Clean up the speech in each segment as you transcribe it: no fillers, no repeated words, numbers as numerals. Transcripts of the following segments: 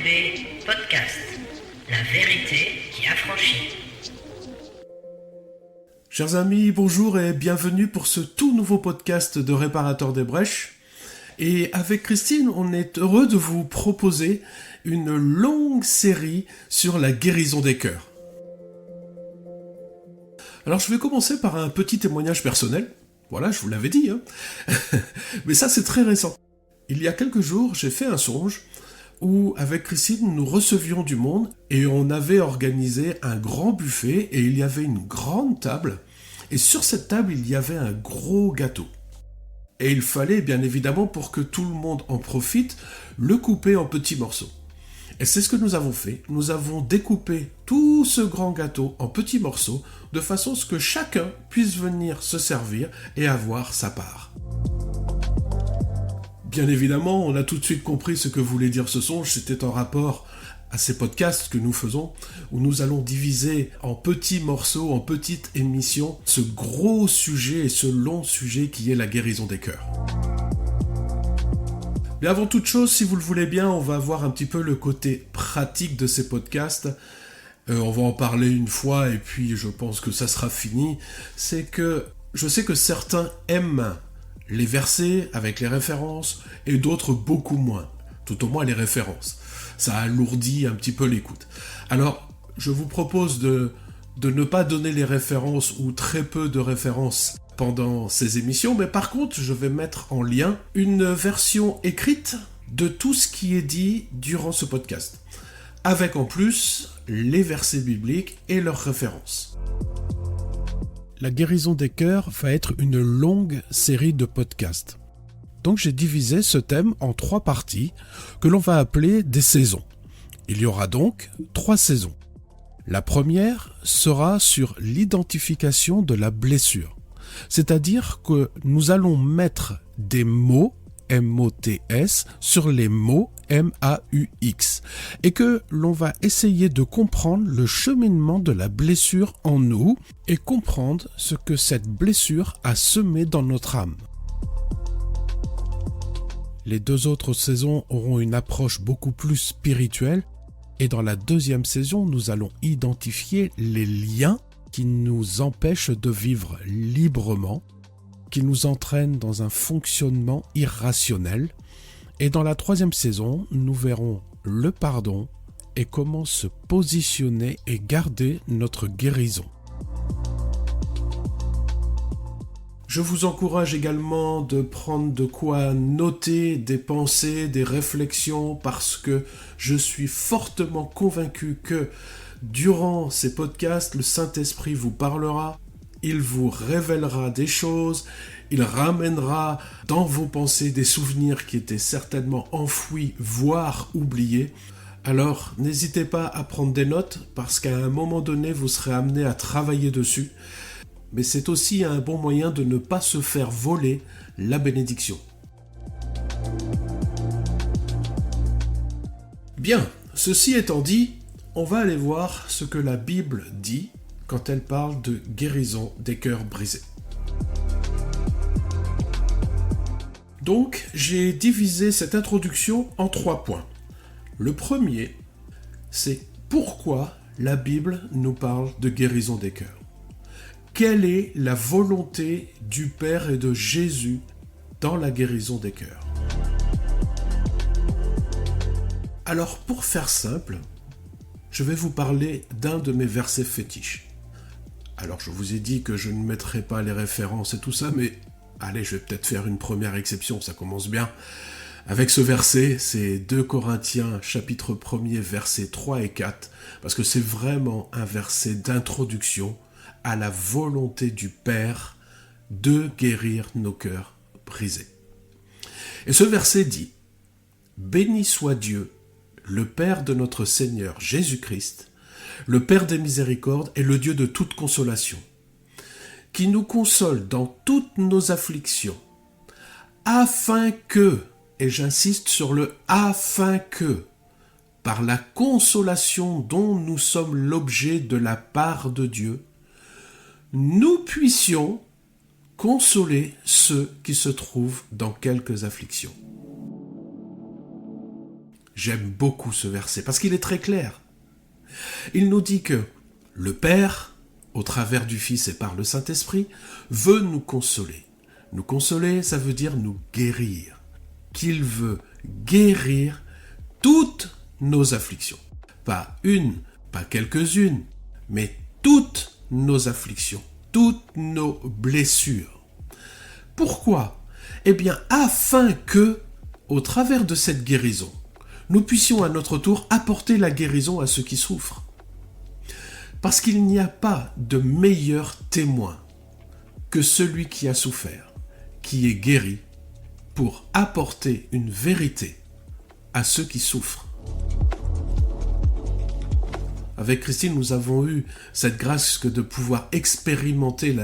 RB Podcast, la vérité qui affranchit. Chers amis, bonjour et bienvenue pour ce tout nouveau podcast de Réparateur des Brèches. Et avec Christine, on est heureux de vous proposer une longue série sur la guérison des cœurs. Alors je vais commencer par un petit témoignage personnel. Voilà, je vous l'avais dit, mais ça c'est très récent. Il y a quelques jours, j'ai fait un songe où, avec Christine, nous recevions du monde et on avait organisé un grand buffet et il y avait une grande table. Et sur cette table, il y avait un gros gâteau. Et il fallait, bien évidemment, pour que tout le monde en profite, le couper en petits morceaux. Et c'est ce que nous avons fait. Nous avons découpé tout ce grand gâteau en petits morceaux, de façon à ce que chacun puisse venir se servir et avoir sa part. Bien évidemment, on a tout de suite compris ce que voulait dire ce songe. C'était en rapport à ces podcasts que nous faisons, où nous allons diviser en petits morceaux, en petites émissions, ce gros sujet et ce long sujet qui est la guérison des cœurs. Mais avant toute chose, si vous le voulez bien, on va voir un petit peu le côté pratique de ces podcasts. On va en parler une fois et puis je pense que ça sera fini. C'est que je sais que certains aiment les versets avec les références et d'autres beaucoup moins. Tout au moins les références. Ça alourdit un petit peu l'écoute. Alors, je vous propose de ne pas donner les références ou très peu de références pendant ces émissions, mais par contre, je vais mettre en lien une version écrite de tout ce qui est dit durant ce podcast, avec en plus les versets bibliques et leurs références. La guérison des cœurs va être une longue série de podcasts. Donc j'ai divisé ce thème en 3 parties que l'on va appeler des saisons. Il y aura donc 3 saisons. La première sera sur l'identification de la blessure. C'est-à-dire que nous allons mettre des mots, M-O-T-S, sur les mots, M-A-U-X, et que l'on va essayer de comprendre le cheminement de la blessure en nous et comprendre ce que cette blessure a semé dans notre âme. Les 2 autres saisons auront une approche beaucoup plus spirituelle et dans la 2e saison, nous allons identifier les liens qui nous empêchent de vivre librement, qui nous entraînent dans un fonctionnement irrationnel. Et dans la 3e saison, nous verrons le pardon et comment se positionner et garder notre guérison. Je vous encourage également de prendre de quoi noter des pensées, des réflexions, parce que je suis fortement convaincu que durant ces podcasts, le Saint-Esprit vous parlera, il vous révélera des choses, il ramènera dans vos pensées des souvenirs qui étaient certainement enfouis, voire oubliés. Alors, n'hésitez pas à prendre des notes, parce qu'à un moment donné, vous serez amené à travailler dessus. Mais c'est aussi un bon moyen de ne pas se faire voler la bénédiction. Bien, ceci étant dit, on va aller voir ce que la Bible dit quand elle parle de guérison des cœurs brisés. Donc, j'ai divisé cette introduction en 3 points. Le premier, c'est pourquoi la Bible nous parle de guérison des cœurs. Quelle est la volonté du Père et de Jésus dans la guérison des cœurs? Alors, pour faire simple, je vais vous parler d'un de mes versets fétiches. Alors, je vous ai dit que je ne mettrai pas les références et tout ça, mais allez, je vais peut-être faire une première exception, ça commence bien. Avec ce verset, c'est 2 Corinthiens, chapitre 1er, versets 3 et 4, parce que c'est vraiment un verset d'introduction à la volonté du Père de guérir nos cœurs brisés. Et ce verset dit « Béni soit Dieu, le Père de notre Seigneur Jésus-Christ, le Père des miséricordes et le Dieu de toute consolation, qui nous console dans toutes nos afflictions, afin que, et j'insiste sur le « afin que », par la consolation dont nous sommes l'objet de la part de Dieu, nous puissions consoler ceux qui se trouvent dans quelques afflictions. J'aime beaucoup ce verset parce qu'il est très clair. Il nous dit que le Père, au travers du Fils et par le Saint-Esprit, veut nous consoler. Nous consoler, ça veut dire nous guérir. Qu'il veut guérir toutes nos afflictions. Pas une, pas quelques-unes, mais toutes nos afflictions, toutes nos blessures. Pourquoi ? Eh bien, afin que, au travers de cette guérison, nous puissions à notre tour apporter la guérison à ceux qui souffrent. Parce qu'il n'y a pas de meilleur témoin que celui qui a souffert, qui est guéri, pour apporter une vérité à ceux qui souffrent. Avec Christine, nous avons eu cette grâce que de pouvoir expérimenter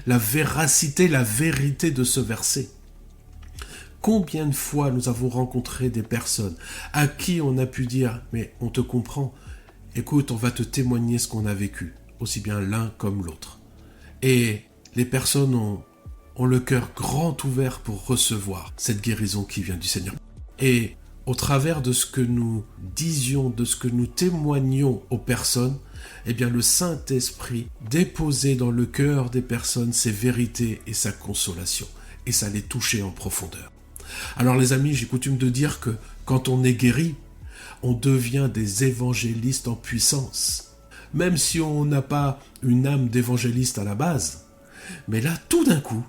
la véracité, la vérité de ce verset. Combien de fois nous avons rencontré des personnes à qui on a pu dire « mais on te comprend, écoute, on va te témoigner ce qu'on a vécu, aussi bien l'un comme l'autre. » Et les personnes ont le cœur grand ouvert pour recevoir cette guérison qui vient du Seigneur. Et au travers de ce que nous disions, de ce que nous témoignions aux personnes, eh bien le Saint-Esprit déposait dans le cœur des personnes ses vérités et sa consolation. Et ça les touchait en profondeur. Alors les amis, j'ai coutume de dire que quand on est guéri, on devient des évangélistes en puissance. Même si on n'a pas une âme d'évangéliste à la base. Mais là, tout d'un coup,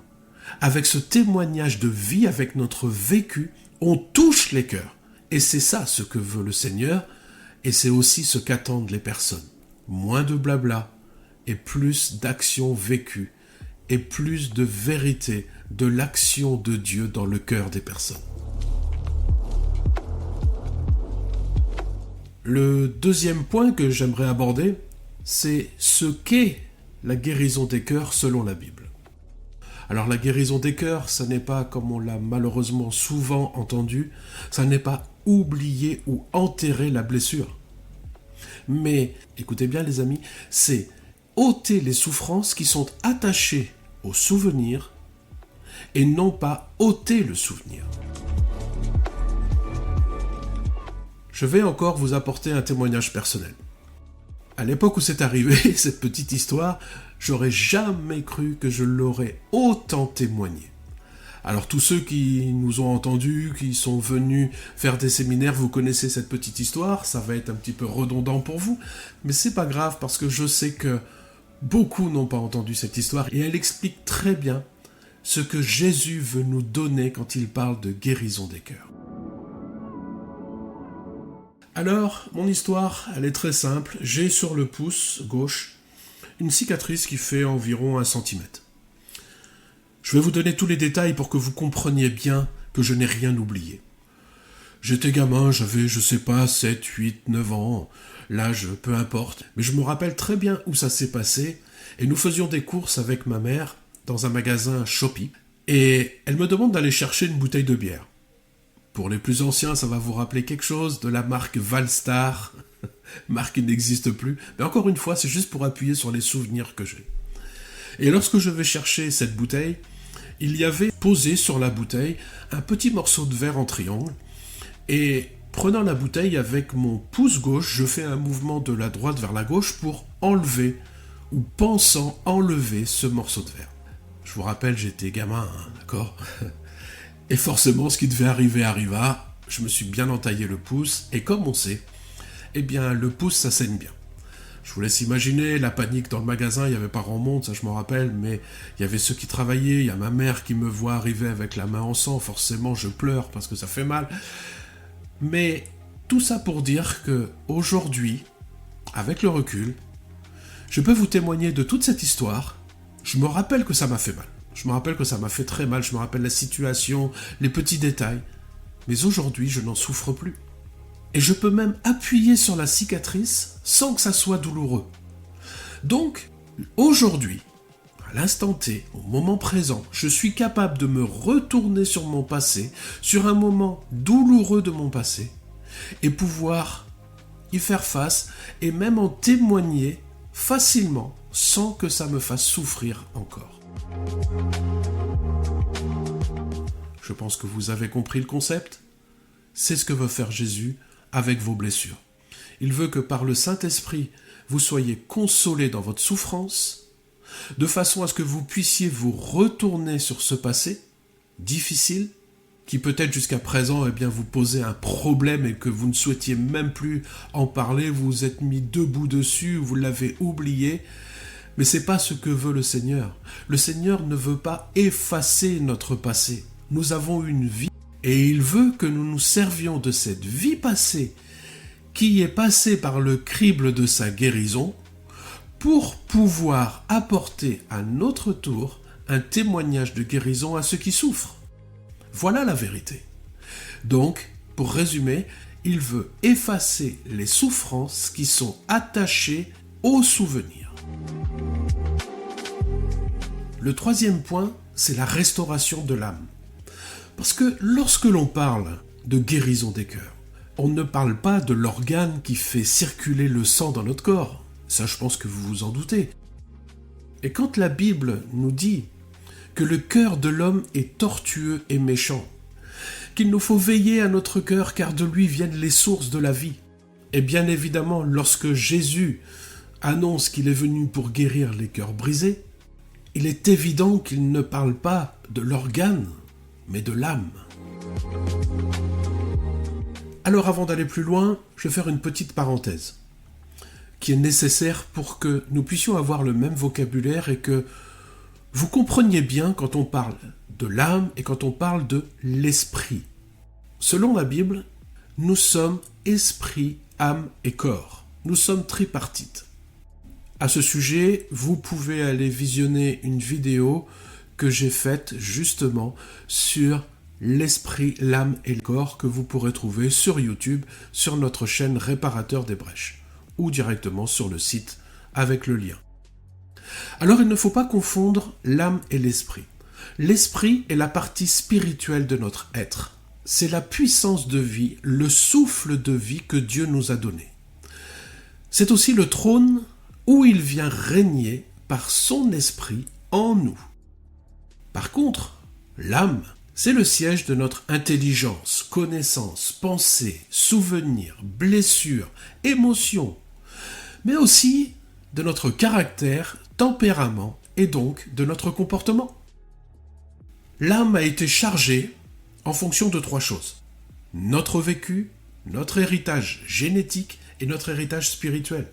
avec ce témoignage de vie, avec notre vécu, on touche les cœurs. Et c'est ça ce que veut le Seigneur, et c'est aussi ce qu'attendent les personnes. Moins de blabla, et plus d'actions vécues, et plus de vérité de l'action de Dieu dans le cœur des personnes. Le deuxième point que j'aimerais aborder, c'est ce qu'est la guérison des cœurs selon la Bible. Alors la guérison des cœurs, ça n'est pas, comme on l'a malheureusement souvent entendu, ça n'est pas oublier ou enterrer la blessure. Mais, écoutez bien les amis, c'est ôter les souffrances qui sont attachées au souvenir et non pas ôter le souvenir. Je vais encore vous apporter un témoignage personnel. À l'époque où c'est arrivé, cette petite histoire, j'aurais jamais cru que je l'aurais autant témoigné. Alors tous ceux qui nous ont entendus, qui sont venus faire des séminaires, vous connaissez cette petite histoire, ça va être un petit peu redondant pour vous, mais c'est pas grave parce que je sais que beaucoup n'ont pas entendu cette histoire et elle explique très bien ce que Jésus veut nous donner quand il parle de guérison des cœurs. Alors, mon histoire, elle est très simple. J'ai sur le pouce gauche une cicatrice qui fait environ 1 centimètre. Je vais vous donner tous les détails pour que vous compreniez bien que je n'ai rien oublié. J'étais gamin, j'avais, 7, 8, 9 ans, l'âge, peu importe. Mais je me rappelle très bien où ça s'est passé. Et nous faisions des courses avec ma mère dans un magasin Shopee. Et elle me demande d'aller chercher une bouteille de bière. Pour les plus anciens, ça va vous rappeler quelque chose de la marque Valstar, marque qui n'existe plus. Mais encore une fois, c'est juste pour appuyer sur les souvenirs que j'ai. Et lorsque je vais chercher cette bouteille, il y avait posé sur la bouteille un petit morceau de verre en triangle. Et prenant la bouteille avec mon pouce gauche, je fais un mouvement de la droite vers la gauche pour enlever, ou pensant enlever ce morceau de verre. Je vous rappelle, j'étais gamin, d'accord ? Et forcément, ce qui devait arriver arriva. Je me suis bien entaillé le pouce. Et comme on sait, eh bien, le pouce, ça saigne bien. Je vous laisse imaginer la panique dans le magasin. Il n'y avait pas grand monde, ça je m'en rappelle. Mais il y avait ceux qui travaillaient. Il y a ma mère qui me voit arriver avec la main en sang. Forcément, je pleure parce que ça fait mal. Mais tout ça pour dire que aujourd'hui, avec le recul, je peux vous témoigner de toute cette histoire. Je me rappelle que ça m'a fait mal. Je me rappelle que ça m'a fait très mal, je me rappelle la situation, les petits détails. Mais aujourd'hui, je n'en souffre plus. Et je peux même appuyer sur la cicatrice sans que ça soit douloureux. Donc, aujourd'hui, à l'instant T, au moment présent, je suis capable de me retourner sur mon passé, sur un moment douloureux de mon passé, et pouvoir y faire face, et même en témoigner facilement, sans que ça me fasse souffrir encore. Je pense que vous avez compris le concept. C'est ce que veut faire Jésus avec vos blessures. Il veut que par le Saint-Esprit, vous soyez consolés dans votre souffrance, de façon à ce que vous puissiez vous retourner sur ce passé difficile, qui peut-être jusqu'à présent vous posait un problème et que vous ne souhaitiez même plus en parler, vous vous êtes mis debout dessus, vous l'avez oublié. Mais c'est pas ce que veut le Seigneur. Le Seigneur ne veut pas effacer notre passé. Nous avons une vie et il veut que nous nous servions de cette vie passée qui est passée par le crible de sa guérison pour pouvoir apporter à notre tour un témoignage de guérison à ceux qui souffrent. Voilà la vérité. Donc, pour résumer, il veut effacer les souffrances qui sont attachées aux souvenirs. Le troisième point, c'est la restauration de l'âme. Parce que lorsque l'on parle de guérison des cœurs, on ne parle pas de l'organe qui fait circuler le sang dans notre corps. Ça, je pense que vous vous en doutez. Et quand la Bible nous dit que le cœur de l'homme est tortueux et méchant, qu'il nous faut veiller à notre cœur car de lui viennent les sources de la vie. Et bien évidemment, lorsque Jésus annonce qu'il est venu pour guérir les cœurs brisés, il est évident qu'il ne parle pas de l'organe, mais de l'âme. Alors avant d'aller plus loin, je vais faire une petite parenthèse qui est nécessaire pour que nous puissions avoir le même vocabulaire et que vous compreniez bien quand on parle de l'âme et quand on parle de l'esprit. Selon la Bible, nous sommes esprit, âme et corps. Nous sommes tripartites. À ce sujet, vous pouvez aller visionner une vidéo que j'ai faite justement sur l'esprit, l'âme et le corps que vous pourrez trouver sur YouTube, sur notre chaîne Réparateur des Brèches ou directement sur le site avec le lien. Alors il ne faut pas confondre l'âme et l'esprit. L'esprit est la partie spirituelle de notre être. C'est la puissance de vie, le souffle de vie que Dieu nous a donné. C'est aussi le trône où il vient régner par son esprit en nous. Par contre, l'âme, c'est le siège de notre intelligence, connaissance, pensée, souvenir, blessure, émotion, mais aussi de notre caractère, tempérament et donc de notre comportement. L'âme a été chargée en fonction de 3 choses. Notre vécu, notre héritage génétique et notre héritage spirituel.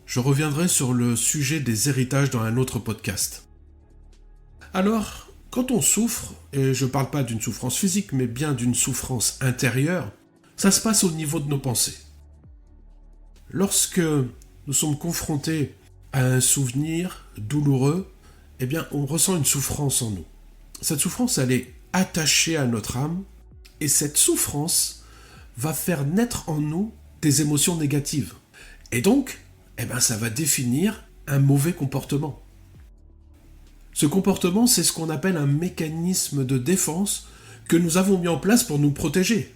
Je reviendrai sur le sujet des héritages dans un autre podcast. Alors, quand on souffre, et je ne parle pas d'une souffrance physique, mais bien d'une souffrance intérieure, ça se passe au niveau de nos pensées. Lorsque nous sommes confrontés à un souvenir douloureux, on ressent une souffrance en nous. Cette souffrance, elle est attachée à notre âme, et cette souffrance va faire naître en nous des émotions négatives. Et donc, ça va définir un mauvais comportement. Ce comportement, c'est ce qu'on appelle un mécanisme de défense que nous avons mis en place pour nous protéger.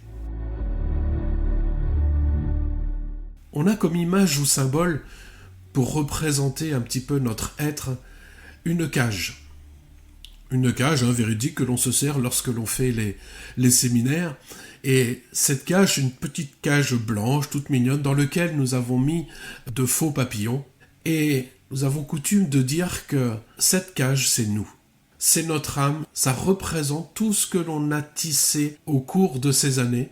On a comme image ou symbole, pour représenter un petit peu notre être, une cage. Une cage véridique que l'on se sert lorsque l'on fait les séminaires. Et cette cage, c'est une petite cage blanche, toute mignonne, dans laquelle nous avons mis de faux papillons. Et nous avons coutume de dire que cette cage, c'est nous. C'est notre âme, ça représente tout ce que l'on a tissé au cours de ces années.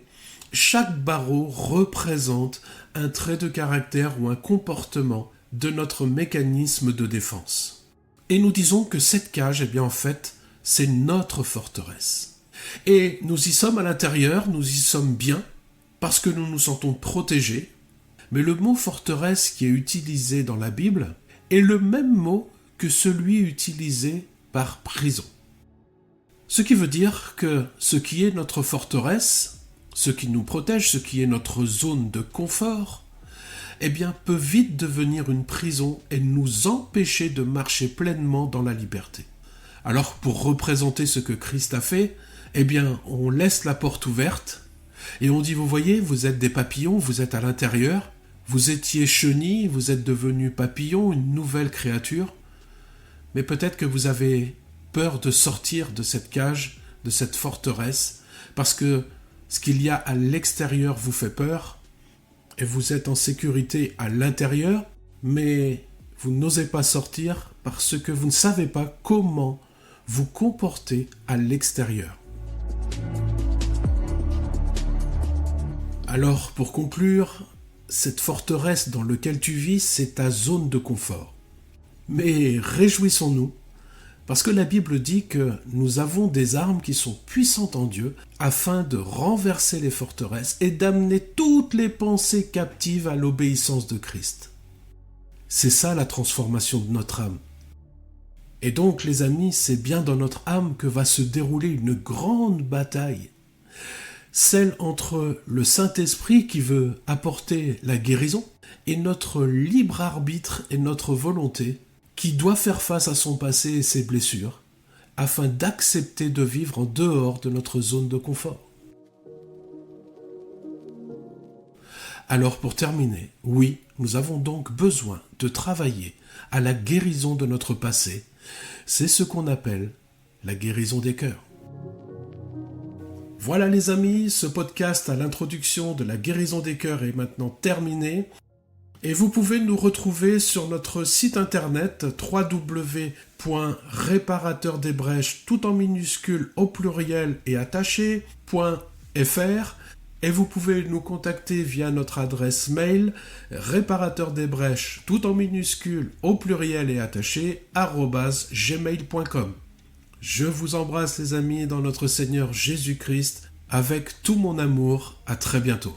Chaque barreau représente un trait de caractère ou un comportement de notre mécanisme de défense. Et nous disons que cette cage, en fait, c'est notre forteresse. Et nous y sommes à l'intérieur, nous y sommes bien, parce que nous nous sentons protégés. Mais le mot forteresse qui est utilisé dans la Bible est le même mot que celui utilisé par prison. Ce qui veut dire que ce qui est notre forteresse, ce qui nous protège, ce qui est notre zone de confort, peut vite devenir une prison et nous empêcher de marcher pleinement dans la liberté. Alors, pour représenter ce que Christ a fait, on laisse la porte ouverte et on dit, vous voyez, vous êtes des papillons, vous êtes à l'intérieur, vous étiez chenilles, vous êtes devenus papillons, une nouvelle créature, mais peut-être que vous avez peur de sortir de cette cage, de cette forteresse, parce que Ce qu'il y a à l'extérieur vous fait peur, et vous êtes en sécurité à l'intérieur, mais vous n'osez pas sortir parce que vous ne savez pas comment vous comporter à l'extérieur. Alors, pour conclure, cette forteresse dans laquelle tu vis, c'est ta zone de confort. Mais réjouissons-nous, parce que la Bible dit que nous avons des armes qui sont puissantes en Dieu afin de renverser les forteresses et d'amener toutes les pensées captives à l'obéissance de Christ. C'est ça la transformation de notre âme. Et donc, les amis, c'est bien dans notre âme que va se dérouler une grande bataille. Celle entre le Saint-Esprit qui veut apporter la guérison et notre libre arbitre et notre volonté qui doit faire face à son passé et ses blessures afin d'accepter de vivre en dehors de notre zone de confort. Alors pour terminer, oui, nous avons donc besoin de travailler à la guérison de notre passé. C'est ce qu'on appelle la guérison des cœurs. Voilà les amis, ce podcast à l'introduction de la guérison des cœurs est maintenant terminé. Et vous pouvez nous retrouver sur notre site internet www.réparateurdesbrèches tout en minuscules au pluriel et attaché.fr et vous pouvez nous contacter via notre adresse mail réparateurdesbrèches tout en minuscules au pluriel et attaché @gmail.com. Je vous embrasse les amis dans notre Seigneur Jésus-Christ avec tout mon amour. À très bientôt.